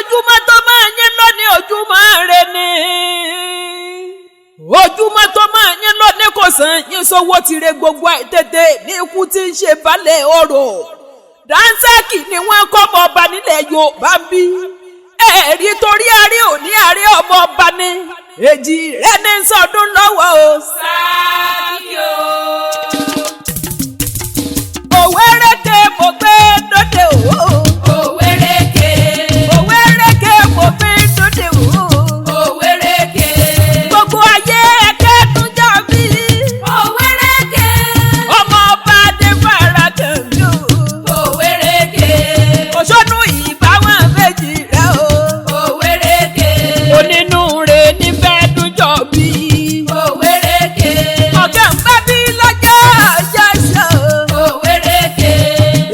ojúmọ́ tó máa yín lónìí ojúmọ́ rẹ ni ojúmọ́ tó máa yín lónìí kò sàn yín sówó tire gbogbo àìtètè ní ikú tí ń ṣe balẹ̀ ọ̀rọ̀ dánsákì ni wọ́n kọ́ ọmọ ọba nílẹ̀ Yorùbá ń bí ẹ̀rí torí àárẹ̀ òní àárẹ̀ ọmọ ọba ni èjì rẹ̀ ní sọdún lọ́wọ́ o. sáàkì o. òwérèké mo gbé dóde o. òwérèké. òwérèké mo gbé dóde o. òwérèké. gbogbo ayé ẹ̀kẹ́ tún jà mí. òwérèké. ọmọ ọba Adefarakanmi o. òwérèké. òṣónú ìbáwọn méjì rẹ o. òwérèké. onínúure nífẹ̀ẹ́ dújọ́ bí. òwérèké. ọ̀gá ń bá bí lọ́jọ́ ọjọ́ ṣe o. òwérèké.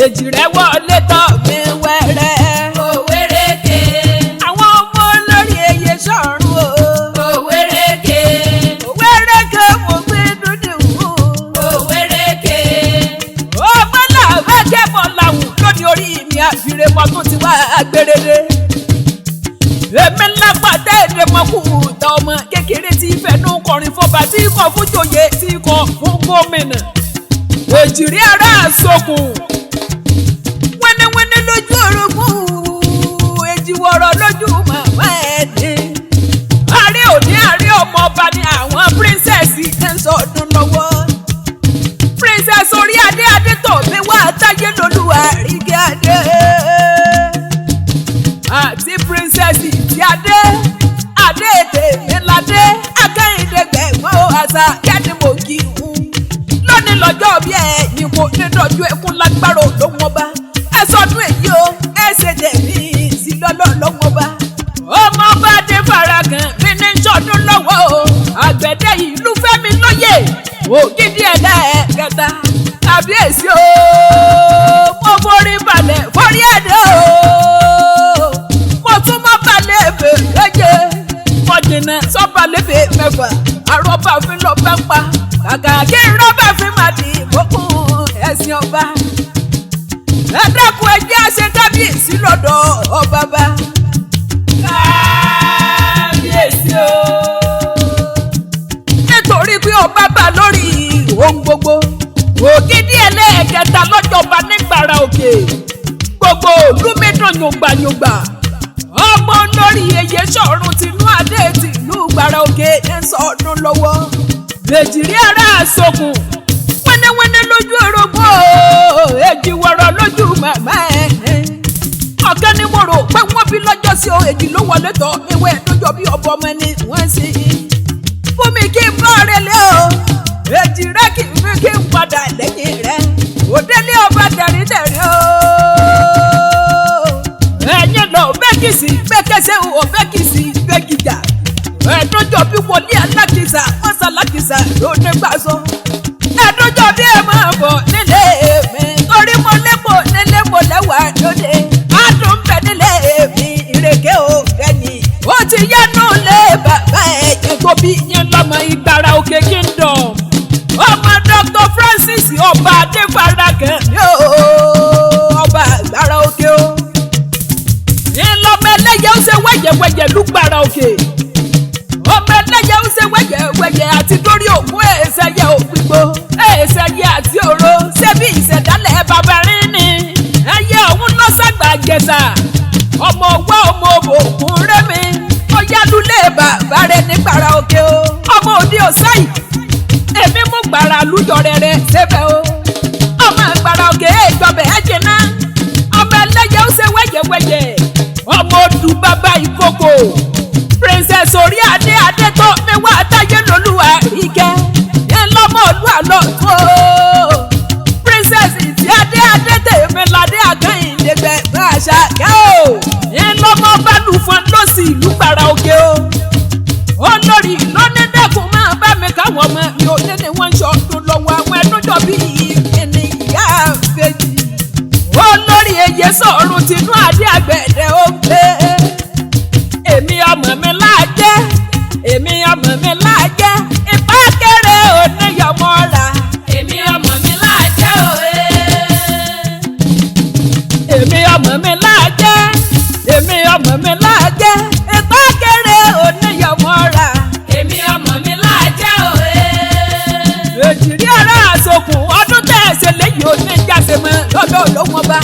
èjì rẹ wọlé tọ̀ mí wẹ́rẹ́. òwérèké. àwọn ọmọ olórí Eyesorun o. òwérèké. òwérèké mo gbé dúdú o. òwérèké. ọmọ làwọn akẹ́kọ̀ọ́ làwọn lónìí orí mi àfìrè mọ́ tó ti wá gbèrèdè. èmi ńlá pàtẹ́ èdè mọ́kùnrin ìta ọmọ kékeré tí fẹnu kọrin fọba tí kò fún joyè tí kò fún gómìnà. èjìrí ara àsokùn wẹ́nẹ́wẹ́nẹ́ lójú orogún èjìwọ̀rọ̀ lójú màmá ẹ̀ ní. àárẹ̀ òní àárẹ̀ ọmọ ọba ni àwọn píríncẹ̀sì ń sọdún lọ́wọ́. píríncẹ̀sì orí adé Adétọ̀mí wá táyé lolúwa Àríkẹ́ adé àti píríncẹ̀sì ti adé ètè ńládé akẹ́yìndé gbẹ̀gbọ́n àṣà kẹ́ni mo kì í hù. lónìí lọ́jọ́ bí ẹ̀yìn kò ní dọ̀jú ẹkún lágbára olóhùn ọba ẹ sọdún èyí o ẹ ṣe tẹ̀mí sí lọ́lọ́ lọ́hùn ọba. ọmọ ọba Adefarakanmi ní sọdún lọ́wọ́ o àgbẹ̀dẹ Ilufemiloye Ogidi ẹlẹ́ẹ̀kẹta kábíyèsí o mo forí balẹ̀ forí ẹ̀dẹ́ o mo tún mọ́ balẹ̀ èbè lẹ́jẹ̀ mo jìnnà sọ́balẹ̀ fè mẹ́fà àrọ́bà fi lọ bẹ́ pa kàkà kí rọ́bà fi máa di ìbókùn ẹ̀sìn ọba. ẹ dákun ẹ jẹ́ àṣẹ kábíyèsí lọ́dọ̀ ọba bá. kábíyèsí o. nítorí pé ọba bá lórí ohun gbogbo Ògidì ẹlẹ́ẹ̀kẹta lọ́jọba ní Igbaraoke gbogbo olúmídùn yògbàyògbà ọmọ olórí Eyesorun Tinuade tìlú Igbaraoke ní sọdún lọ́wọ́. èjìrí ara àsokùn wẹ́nẹ́wẹ́nẹ́ lójú orogún o èjìwọ̀rọ̀ lójú màmá ẹ̀. ọ̀kẹ́ ni mo rò pé wọ́n bí lọ́jọ́ sí o èjì ló wọlé tọ́ ewé lójó bí ọbọ ọmọ ni wọ́n sì fún mi kí n bọ́ rẹ lé o èjì rẹ kì í fi kí n padà lẹ́yìn rẹ òdélé ọba dẹ̀rídẹ̀rí o. ẹ̀yin lọ bẹ́kìsì bẹ́kẹsẹ̀ ò bẹ́kìsì bẹ́kìjà ẹ̀dọ́jọ́ bí wọlé alákìsà mọ́sá alákìsà ló ní gbàsọ. ẹ̀dọ́jọ́ bí ẹ máa bọ̀ nílé mi torí mo lẹ́pọ̀ nílé mo lẹ́wà lóde adùn bẹ nílé mi ìrèké ò kẹ́ni. ó ti yẹnu lé bàbá ẹ̀jẹ̀ tó bí yín lọ́mọ Igbaraoke kingdom ọmọ Dr. Francis ọba Adefarakanmi ọba Igbaraoke o. ìlọmọ ẹlẹ́yẹ ó ṣe wẹ́yẹ̀wẹ́yẹ̀ lùgbàràoke ọmọ ẹlẹ́yẹ ó ṣe wẹ́yẹ̀wẹ́yẹ̀ àti dórí òkú ẹ̀ẹ́sẹ̀yẹ òpìgbò ẹ̀ẹ́sẹ̀yẹ àti òro ṣebí ìṣẹ̀dálẹ̀ bàbá rí ni ẹyẹ ọ̀hún lọ́sàgbà jẹ̀sà ọmọ ọwọ́ ọmọ òkun rẹ́mi ó yálulẹ̀ bàbá rẹ̀ ní Igbaraoke o ọmọ òde ọ̀sáì èmi mú gbàrà lùjọ rẹ̀ ṣẹbẹ̀ o ọmọ Igbaraoke ìjọbẹ̀ ẹ̀ jìnnà ọmọ ẹlẹ́yẹ ó ṣe wẹ́yẹ̀wẹ́yẹ̀ ọmọ odù bàbá ìkókò princess orí adé Adétọ̀mí wá táyé lolúwa Àríkẹ́ yẹn lọ́mọ olú àlọ́ tó princess ìtì adé Adétọ̀mí ládé àkànyìndé gbẹ̀gbẹ̀ àṣà kẹ́ o yẹn lọ́mọ bálùfọ́n lọ́sì ìlú Igbaraoke o. olórí lónídẹ́kùn máa bá mi káwọn ọmọ mi ò ní ni wọ́n ń ṣọdún lọ́wọ́ àwọn ẹdúnjọ bíi ènìyàn àbèjì. olórí Eyesorun Tinuade àgbẹ̀dẹ ó gbé èmi ọmọ mi láàjẹ́ èmi ọmọ mi láàjẹ́ ìpá kéré oníyọmọ ra èmi ọmọ mi láàjẹ́ òye èmi ọmọ lọ́dọ̀ ló wọn bá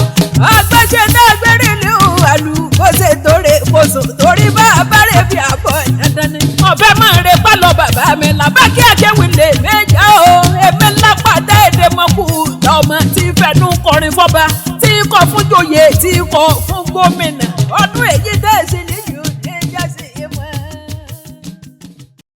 agbẹ́sẹ̀ dágbére ní àlù kó ṣe torí kó sùn torí bá a bá rẹ̀ bí àbọ̀ dandan ni. ọ̀fẹ́ máa ń re pálọ̀ bàbá mi làbá kí akéwì lè méjà o èmi ńlá pàdé èdè mọ́kù lọ́mọ tí fẹnu kọrin fọ́ba tí kò fún joyè tí kò fún gómìnà ọdún èyí tẹ̀sí